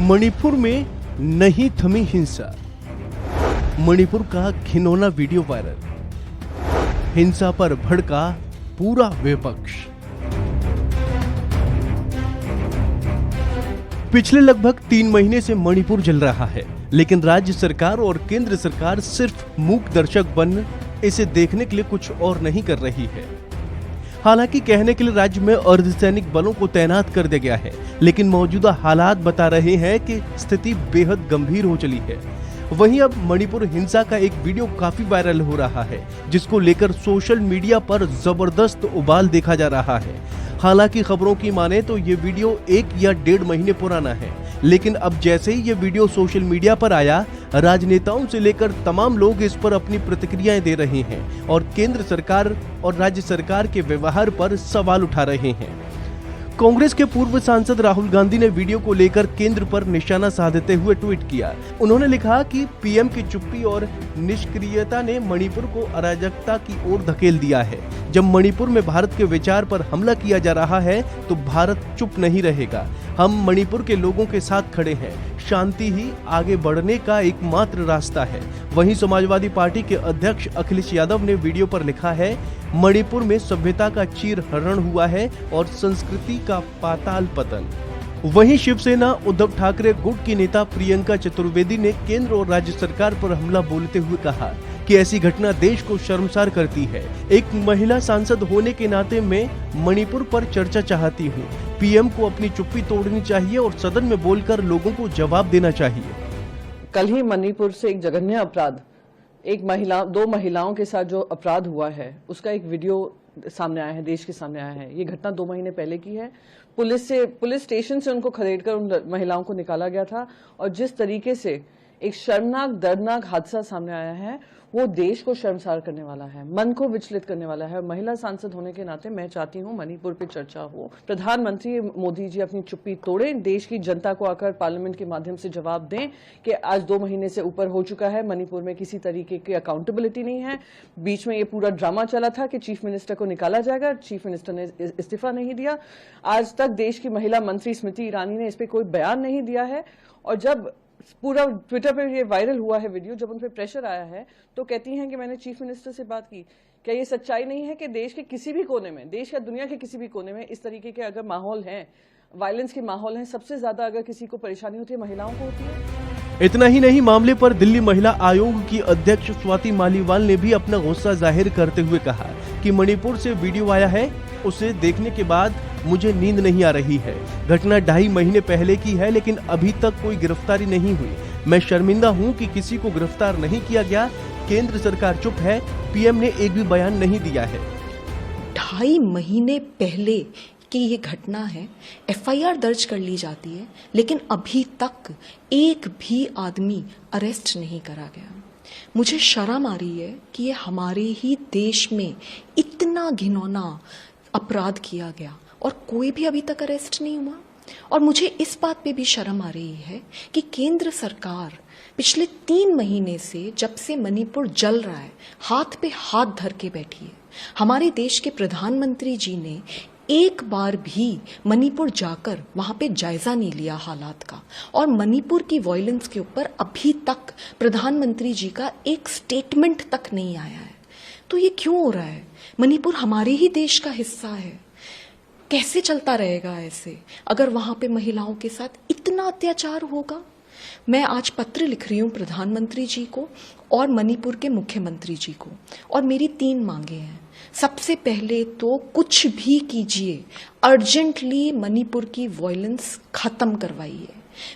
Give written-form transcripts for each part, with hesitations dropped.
मणिपुर में नहीं थमी हिंसा। मणिपुर का घिनौना वीडियो वायरल। हिंसा पर भड़का पूरा विपक्ष। पिछले लगभग 3 महीने से मणिपुर जल रहा है, लेकिन राज्य सरकार और केंद्र सरकार सिर्फ मूक दर्शक बन इसे देखने के लिए कुछ और नहीं कर रही है। हालांकि कहने के लिए राज्य में अर्धसैनिक बलों को तैनात कर दिया गया है, लेकिन मौजूदा हालात बता रहे हैं कि स्थिति बेहद गंभीर हो चली है। वहीं अब मणिपुर हिंसा का एक वीडियो काफी वायरल हो रहा है, जिसको लेकर सोशल मीडिया पर जबरदस्त उबाल देखा जा रहा है। हालांकि खबरों की माने तो ये वीडियो 1 या 1.5 महीने पुराना है, लेकिन अब जैसे ही ये वीडियो सोशल मीडिया पर आया, राजनेताओं से लेकर तमाम लोग इस पर अपनी प्रतिक्रियाएं दे रहे हैं और केंद्र सरकार और राज्य सरकार के व्यवहार पर सवाल उठा रहे हैं। कांग्रेस के पूर्व सांसद राहुल गांधी ने वीडियो को लेकर केंद्र पर निशाना साधते हुए ट्वीट किया। उन्होंने लिखा कि पीएम की चुप्पी और निष्क्रियता ने मणिपुर को अराजकता की ओर धकेल दिया है। जब मणिपुर में भारत के विचार पर हमला किया जा रहा है तो भारत चुप नहीं रहेगा। हम मणिपुर के लोगों के साथ खड़े हैं। शांति ही आगे बढ़ने का एकमात्र रास्ता है। वहीं समाजवादी पार्टी के अध्यक्ष अखिलेश यादव ने वीडियो पर लिखा है, मणिपुर में सभ्यता का चीरहरण हुआ है और संस्कृति का पाताल पतन। वहीं शिवसेना उद्धव ठाकरे गुट की नेता प्रियंका चतुर्वेदी ने केंद्र और राज्य सरकार पर हमला बोलते हुए कहा कि ऐसी घटना देश को शर्मसार करती है। एक महिला सांसद होने के नाते मैं मणिपुर पर चर्चा चाहती हूँ। पीएम को अपनी चुप्पी तोड़नी चाहिए और सदन में बोलकर लोगों को जवाब देना चाहिए। कल ही मणिपुर से एक जघन्य अपराध, दो महिलाओं के साथ जो अपराध हुआ है, उसका एक वीडियो सामने आया है, देश के सामने आया है। ये घटना 2 महीने पहले की है। पुलिस स्टेशन से उनको खदेड़कर उन महिलाओं को निकाला गया था और जिस तरीके से एक शर्मनाक, दर्दनाक हादसा सामने आया है, वो देश को शर्मसार करने वाला है, मन को विचलित करने वाला है। महिला सांसद होने के नाते मैं चाहती हूँ मणिपुर पे चर्चा हो। प्रधानमंत्री मोदी जी अपनी चुप्पी तोड़ें, देश की जनता को आकर पार्लियामेंट के माध्यम से जवाब दें कि आज 2 महीने से ऊपर हो चुका है, मणिपुर में किसी तरीके की अकाउंटेबिलिटी नहीं है। बीच में ये पूरा ड्रामा चला था कि चीफ मिनिस्टर को निकाला जाएगा, चीफ मिनिस्टर ने इस्तीफा नहीं दिया। आज तक देश की महिला मंत्री स्मृति ईरानी ने इस पर कोई बयान नहीं दिया है। और जब पूरा ट्विटर पे ये वायरल हुआ है वीडियो, जब उन पे प्रेशर आया है तो कहती हैं कि मैंने चीफ मिनिस्टर से बात की। क्या ये सच्चाई नहीं है कि देश के किसी भी कोने में, देश या दुनिया के किसी भी कोने में इस तरीके के अगर माहौल हैं, वायलेंस के माहौल हैं, सबसे ज्यादा अगर किसी को परेशानी होती है, महिलाओं को होती है। इतना ही नहीं, मामले पर दिल्ली महिला आयोग की अध्यक्ष स्वाति मालीवाल ने भी अपना गुस्सा जाहिर करते हुए कहा कि मणिपुर से वीडियो आया है, उसे देखने के बाद मुझे नींद नहीं आ रही है। घटना 2.5 महीने पहले की है, लेकिन अभी तक कोई गिरफ्तारी नहीं हुई। मैं शर्मिंदा हूं कि किसी को गिरफ्तार नहीं किया गया। केंद्र सरकार चुप है, पीएम ने एक भी बयान नहीं दिया है। 2.5 महीने पहले कि ये घटना है, एफआईआर दर्ज कर ली जाती है, लेकिन अभी तक एक भी आदमी अरेस्ट नहीं करा गया। मुझे शर्म आ रही है कि ये हमारे ही देश में इतना घिनौना अपराध किया गया और कोई भी अभी तक अरेस्ट नहीं हुआ। और मुझे इस बात पे भी शर्म आ रही है कि केंद्र सरकार पिछले 3 महीने से, जब से मणिपुर जल रहा है, हाथ पे हाथ धर के बैठी है। हमारे देश के प्रधानमंत्री जी ने एक बार भी मणिपुर जाकर वहां पे जायजा नहीं लिया हालात का, और मणिपुर की वायलेंस के ऊपर अभी तक प्रधानमंत्री जी का एक स्टेटमेंट तक नहीं आया है। तो ये क्यों हो रहा है? मणिपुर हमारे ही देश का हिस्सा है। कैसे चलता रहेगा ऐसे अगर वहां पे महिलाओं के साथ इतना अत्याचार होगा? मैं आज पत्र लिख रही हूं प्रधानमंत्री जी को और मणिपुर के मुख्यमंत्री जी को, और मेरी 3 मांगे हैं। सबसे पहले तो कुछ भी कीजिए, अर्जेंटली मणिपुर की वायलेंस खत्म करवाइए।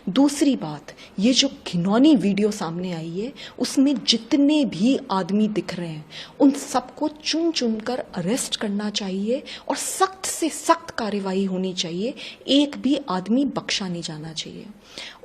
दूसरी बात, ये जो घिनौनी वीडियो सामने आई है, उसमें जितने भी आदमी दिख रहे हैं उन सबको चुन चुनकर अरेस्ट करना चाहिए और सख्त से सख्त कार्रवाई होनी चाहिए। एक भी आदमी बख्शा नहीं जाना चाहिए।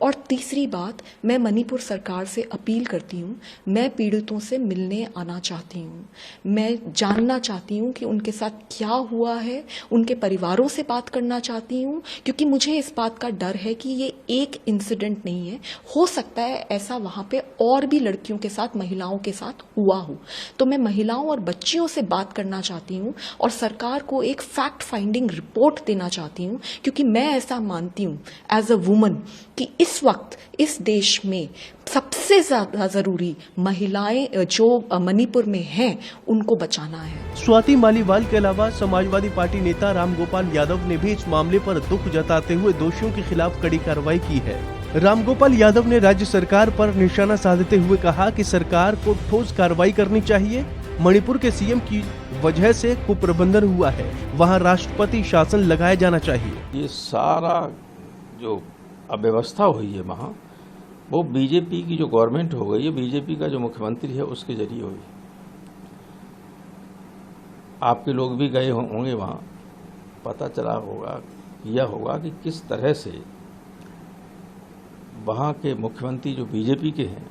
और तीसरी बात, मैं मणिपुर सरकार से अपील करती हूँ, मैं पीड़ितों से मिलने आना चाहती हूँ। मैं जानना चाहती हूँ कि उनके साथ क्या हुआ है, उनके परिवारों परिवारों से बात करना चाहती हूँ, क्योंकि मुझे इस बात का डर है कि ये एक इंसिडेंट नहीं है, हो सकता है ऐसा वहां पे और भी लड़कियों के साथ, महिलाओं के साथ हुआ हो। तो मैं महिलाओं और बच्चियों से बात करना चाहती हूँ और सरकार को एक फैक्ट फाइंडिंग रिपोर्ट देना चाहती हूँ, क्योंकि मैं ऐसा मानती हूँ एज अ वुमन कि इस वक्त इस देश में सबसे ज्यादा जरूरी महिलाएं जो मणिपुर में हैं उनको बचाना है। स्वाति मालीवाल के अलावा समाजवादी पार्टी नेता रामगोपाल यादव ने भी इस मामले पर दुख जताते हुए दोषियों के खिलाफ कड़ी कार्रवाई की है। रामगोपाल यादव ने राज्य सरकार पर निशाना साधते हुए कहा कि सरकार को ठोस कार्रवाई करनी चाहिए। मणिपुर के सीएम की वजह से कुप्रबंधन हुआ है, वहां राष्ट्रपति शासन लगाया जाना चाहिए। ये सारा जो अव्यवस्था हुई है वहाँ, वो बीजेपी की जो गवर्नमेंट हो गई है, बीजेपी का जो मुख्यमंत्री है उसके जरिए हुई। आपके लोग भी गए होंगे वहाँ, पता चला होगा, किया होगा कि किस तरह से वहाँ के मुख्यमंत्री जो बीजेपी के हैं,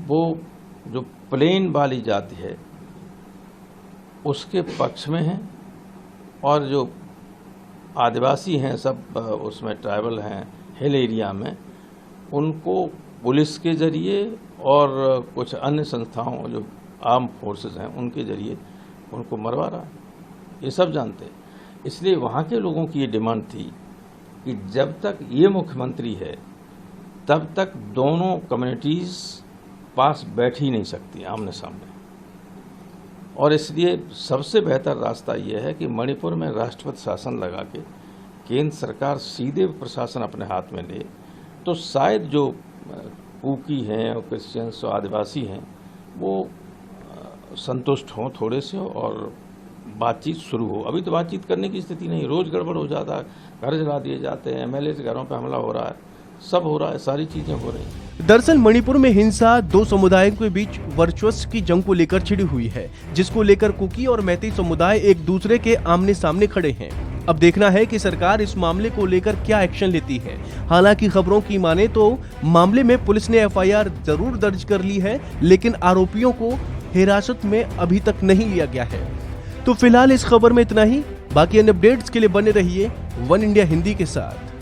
वो जो प्लेन वाली जाति है उसके पक्ष में है, और जो आदिवासी हैं सब उसमें ट्राइबल हैं हिल एरिया में, उनको पुलिस के जरिए और कुछ अन्य संस्थाओं जो आर्म फोर्सेस हैं उनके जरिए उनको मरवा रहा है। ये सब जानते हैं। इसलिए वहाँ के लोगों की ये डिमांड थी कि जब तक ये मुख्यमंत्री है तब तक दोनों कम्युनिटीज़ पास बैठ ही नहीं सकती आमने सामने, और इसलिए सबसे बेहतर रास्ता ये है कि मणिपुर में राष्ट्रपति शासन लगा के केंद्र सरकार सीधे प्रशासन अपने हाथ में ले, तो शायद जो कुकी हैं और क्रिश्चियंस और आदिवासी हैं वो संतुष्ट हों थोड़े से और बातचीत शुरू हो। अभी तो बातचीत करने की स्थिति नहीं, रोज गड़बड़ हो जाता है, घर जला दिए जाते हैं, एमएलए के घरों पर हमला हो रहा है, सब हो रहा है, सारी चीजें हो रही हैं। दरअसल मणिपुर में हिंसा दो समुदायों के बीच वर्चस्व की जंग को लेकर छिड़ी हुई है, जिसको लेकर कुकी और मैती समुदाय एक दूसरे के आमने सामने खड़े हैं। अब देखना है कि सरकार इस मामले को लेकर क्या एक्शन लेती है। हालांकि खबरों की माने तो मामले में पुलिस ने एफआईआर जरूर दर्ज कर ली है, लेकिन आरोपियों को हिरासत में अभी तक नहीं लिया गया है। तो फिलहाल इस खबर में इतना ही। बाकी अन्य अपडेट्स के लिए बने रहिए वन इंडिया हिंदी के साथ।